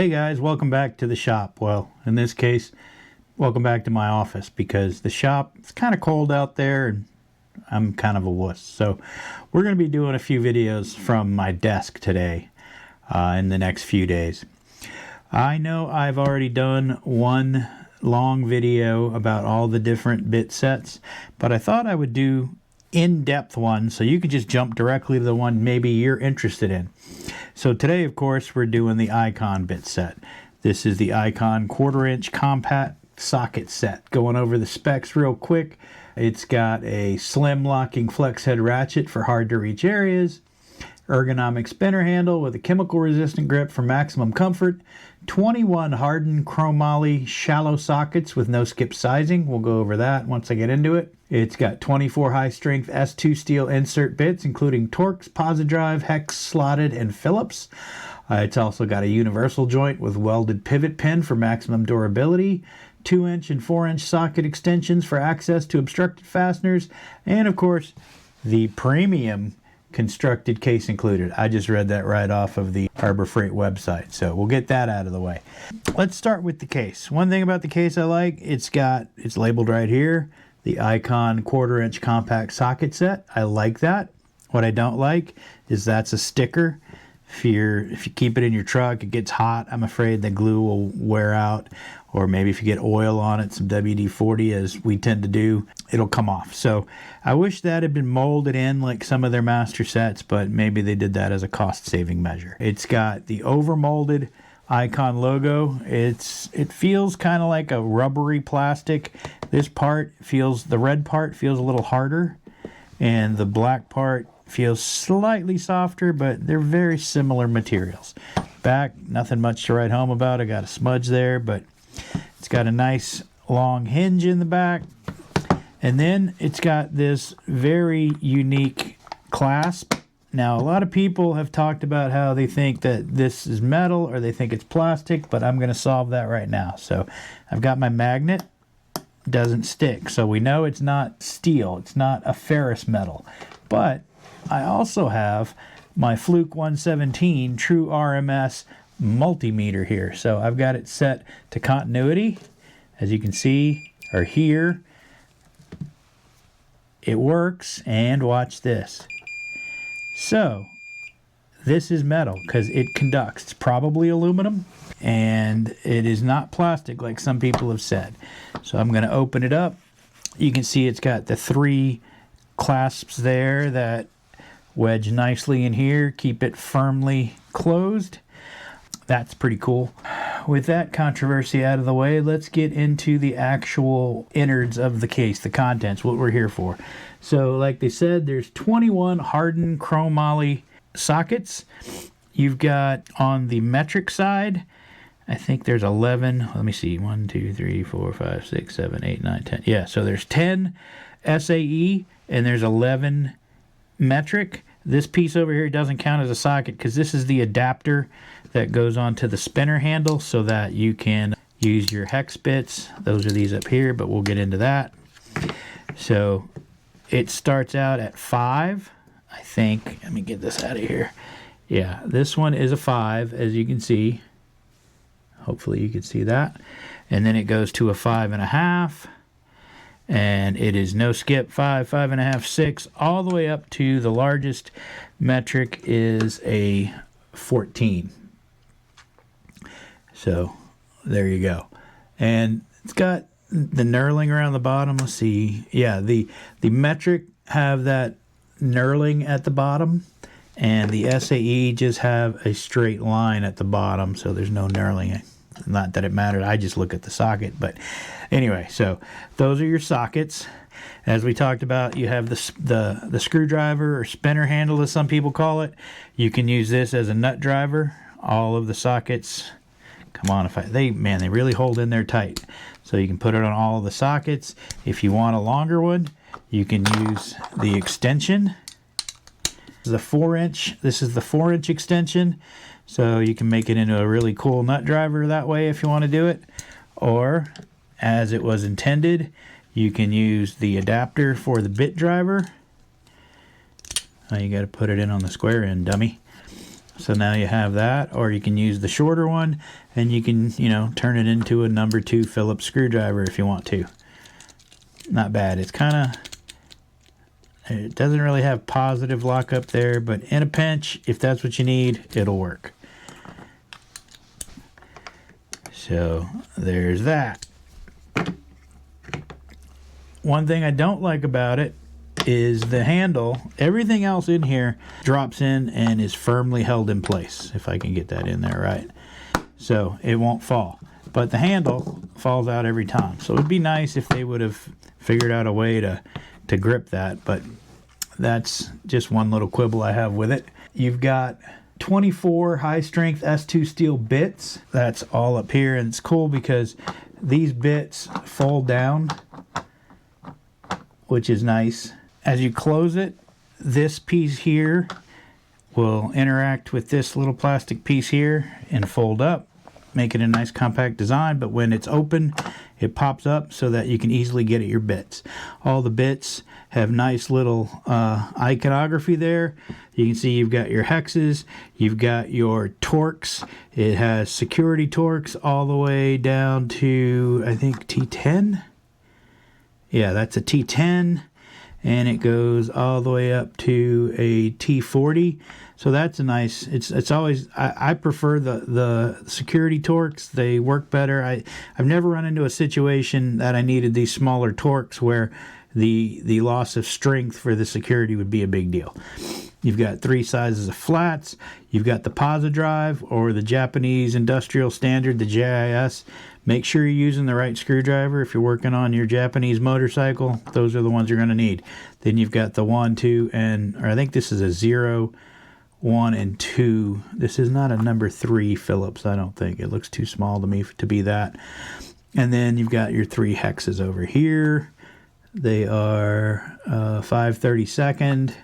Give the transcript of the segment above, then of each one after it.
Hey guys, welcome back to the shop. Well, in this case, welcome back to my office because the shop, it's kind of cold out there and I'm kind of a wuss. So we're going to be doing a few videos from my desk today in the next few days. I know I've already done one long video about all the different bit sets, but I thought I would do in-depth one so you could just jump directly to the one maybe you're interested in. So today, of course, we're doing the Icon bit set. This is the Icon 1/4 inch compact socket set. Going over the specs real quick. It's got a slim locking flex head ratchet for hard to reach areas, ergonomic spinner handle with a chemical resistant grip for maximum comfort, 21 hardened chromoly shallow sockets with no skip sizing. We'll go over that once I get into it. It's got 24 high strength S2 steel insert bits including Torx, Posidrive, hex, slotted, and Phillips. It's also got a universal joint with welded pivot pin for maximum durability, 2-inch and 4-inch socket extensions for access to obstructed fasteners, and of course the premium constructed case included. I just read that right off of the Harbor Freight website, so we'll get that out of the way. Let's start with the case. One thing about the case I like, it's labeled right here, the Icon 1/4 inch compact socket set. I like that. What I don't like is that's a sticker. If you keep it in your truck, it gets hot, I'm afraid the glue will wear out, or maybe if you get oil on it, some WD-40 as we tend to do, it'll come off. So I wish that had been molded in like some of their master sets, but maybe they did that as a cost-saving measure. It's got the over-molded Icon logo. It feels kind of like a rubbery plastic. This part the red part feels a little harder, and the black part feels slightly softer, but they're very similar materials. Back, nothing much to write home about. I got a smudge there, but it's got a nice long hinge in the back. And then it's got this very unique clasp. Now, a lot of people have talked about how they think that this is metal or they think it's plastic, but I'm going to solve that right now. So I've got my magnet. Doesn't stick. So we know it's not steel. It's not a ferrous metal. But I also have my Fluke 117 True RMS multimeter here. So I've got it set to continuity. As you can see, or hear, it works. And watch this. So this is metal because it conducts. It's probably aluminum, and it is not plastic like some people have said. So I'm going to open it up. You can see it's got the 3 clasps there that wedge nicely in here, keep it firmly closed. That's pretty cool. With that controversy out of the way, let's get into the actual innards of the case, the contents, what we're here for. So like they said, there's 21 hardened chromoly sockets. You've got on the metric side, I think there's 11. Let me see. 1, 2, 3, 4, 5, 6, 7, 8, 9, 10. Yeah, so there's 10 SAE and there's 11 metric. This piece over here doesn't count as a socket because this is the adapter that goes onto the spinner handle so that you can use your hex bits. Those are these up here, but we'll get into that. So it starts out at 5, I think. Let me get this out of here. Yeah, this one is a 5, as you can see. Hopefully you can see that. And then it goes to a 5.5. And it is no skip, 5, 5.5, 6, all the way up to the largest metric is a 14. So there you go. And it's got the knurling around the bottom. Let's see. Yeah, the metric have that knurling at the bottom, and the SAE just have a straight line at the bottom, so there's no knurling. Not that it mattered, I just look at the socket. But anyway, so those are your sockets. As we talked about, you have the screwdriver or spinner handle, as some people call it. You can use this as a nut driver. All of the sockets, come on, they really hold in there tight. So you can put it on all of the sockets. If you want a longer one, you can use the extension. This is the 4-inch extension. So you can make it into a really cool nut driver that way if you want to do it. Or, as it was intended, you can use the adapter for the bit driver. You got to put it in on the square end, dummy. So now you have that, or you can use the shorter one, and you can, you know, turn it into a number 2 Phillips screwdriver if you want to. Not bad. It's kind of, it doesn't really have positive lockup there, but in a pinch, if that's what you need, it'll work. So there's that. One thing I don't like about it is the handle. Everything else in here drops in and is firmly held in place, if I can get that in there right. So it won't fall. But the handle falls out every time. So it would be nice if they would have figured out a way to grip that, but that's just one little quibble I have with it. You've got 24 high-strength S2 steel bits. That's all up here, and it's cool because these bits fold down, which is nice. As you close it, this piece here will interact with this little plastic piece here and fold up, make it a nice compact design, but when it's open, it pops up so that you can easily get at your bits. All the bits have nice little iconography there. You can see you've got your hexes, you've got your torques. It has security torques all the way down to, I think, T10. Yeah, that's a T10. And it goes all the way up to a T40. So that's a nice, it's always, I prefer the security torques. They work better. I've never run into a situation that I needed these smaller torques where the loss of strength for the security would be a big deal. You've got 3 sizes of flats. You've got the PASA drive, or the Japanese industrial standard, the JIS. Make sure you're using the right screwdriver. If you're working on your Japanese motorcycle, those are the ones you're going to need. Then you've got the 1, 2, and, or I think this is a 0, 1, and 2. This is not a number 3 Phillips, I don't think. It looks too small to me to be that. And then you've got your 3 hexes over here. They are 5/32,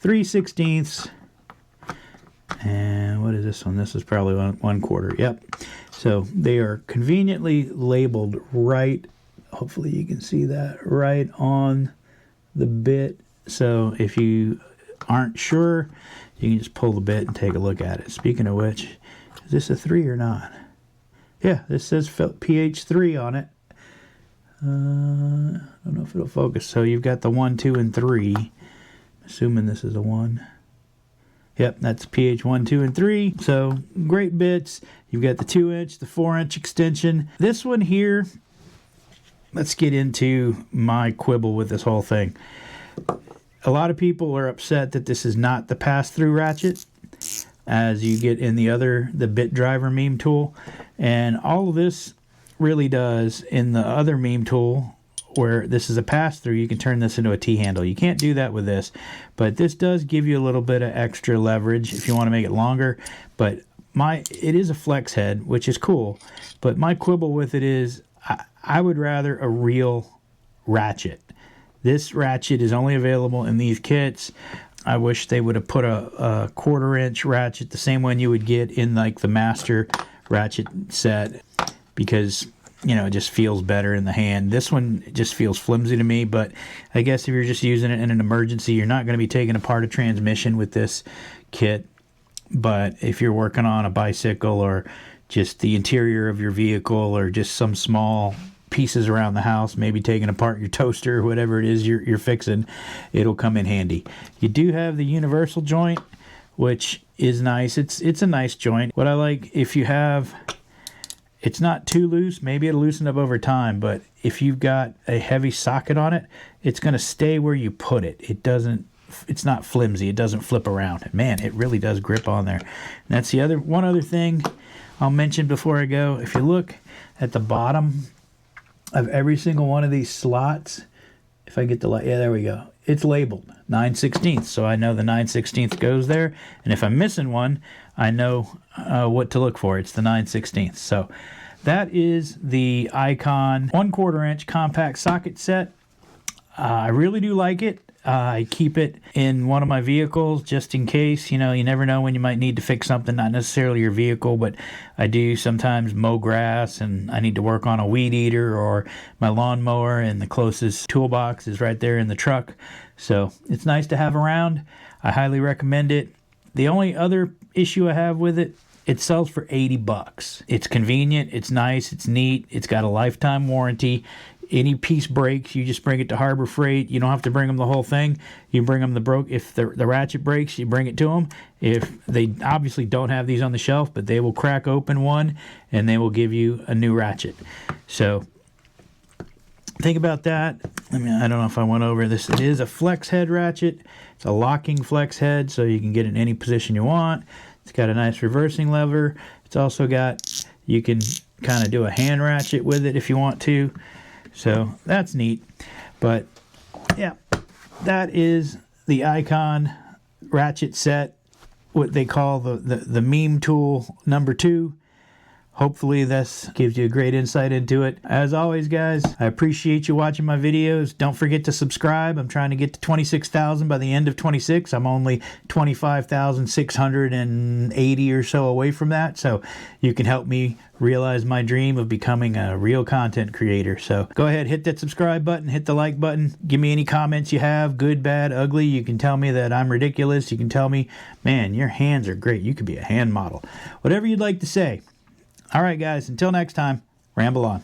3/16, and what is this one? This is probably 1/4. Yep. So they are conveniently labeled right, hopefully you can see that, right on the bit. So if you aren't sure, you can just pull the bit and take a look at it. Speaking of which, is this a 3 or not? Yeah, this says PH3 on it. I don't know if it'll focus. So you've got the 1, 2, and 3. Assuming this is a 1. Yep, that's pH 1, 2, and 3. So great bits. You've got the 2-inch, the 4-inch extension. This one here, let's get into my quibble with this whole thing. A lot of people are upset that this is not the pass-through ratchet, as you get in the bit driver meme tool. And all of this really does in the other meme tool, where this is a pass-through, you can turn this into a T-handle. You can't do that with this, but this does give you a little bit of extra leverage if you want to make it longer. But it is a flex head, which is cool, but my quibble with it is I would rather a real ratchet. This ratchet is only available in these kits. I wish they would have put a 1/4-inch ratchet, the same one you would get in like the master ratchet set, because you know, it just feels better in the hand. This one just feels flimsy to me, but I guess if you're just using it in an emergency, you're not going to be taking apart a transmission with this kit. But if you're working on a bicycle, or just the interior of your vehicle, or just some small pieces around the house, maybe taking apart your toaster or whatever it is you're fixing, it'll come in handy. You do have the universal joint, which is nice. It's a nice joint. What I like, if you have, it's not too loose, maybe it'll loosen up over time, but if you've got a heavy socket on it, it's going to stay where you put it. It's not flimsy, it doesn't flip around. And man, it really does grip on there. And that's one other thing I'll mention before I go. If you look at the bottom of every single one of these slots, if I get the light, yeah, there we go. It's labeled 9/16, so I know the 9/16 goes there. And if I'm missing one, I know what to look for. It's the 9/16. So that is the Icon 1/4-inch compact socket set. I really do like it. I keep it in one of my vehicles just in case. You know, you never know when you might need to fix something, not necessarily your vehicle, but I do sometimes mow grass and I need to work on a weed eater or my lawnmower, and the closest toolbox is right there in the truck. So it's nice to have around. I highly recommend it. The only other issue I have with it, it sells for 80 bucks. It's convenient, it's nice, it's neat, it's got a lifetime warranty. Any piece breaks, you just bring it to Harbor Freight. You don't have to bring them the whole thing. You bring them if the ratchet breaks, you bring it to them. If they obviously don't have these on the shelf, but they will crack open one and they will give you a new ratchet. So think about that. I don't know if I went over this. It is a flex head ratchet. It's a locking flex head, so you can get it in any position you want. It's got a nice reversing lever. It's also got, you can kind of do a hand ratchet with it if you want to. So that's neat. But yeah, that is the Icon ratchet set, what they call the meme tool number 2. Hopefully this gives you a great insight into it. As always, guys, I appreciate you watching my videos. Don't forget to subscribe. I'm trying to get to 26,000 by the end of 26. I'm only 25,680 or so away from that. So you can help me realize my dream of becoming a real content creator. So go ahead, hit that subscribe button, hit the like button. Give me any comments you have, good, bad, ugly. You can tell me that I'm ridiculous. You can tell me, man, your hands are great. You could be a hand model. Whatever you'd like to say. All right, guys, until next time, ramble on.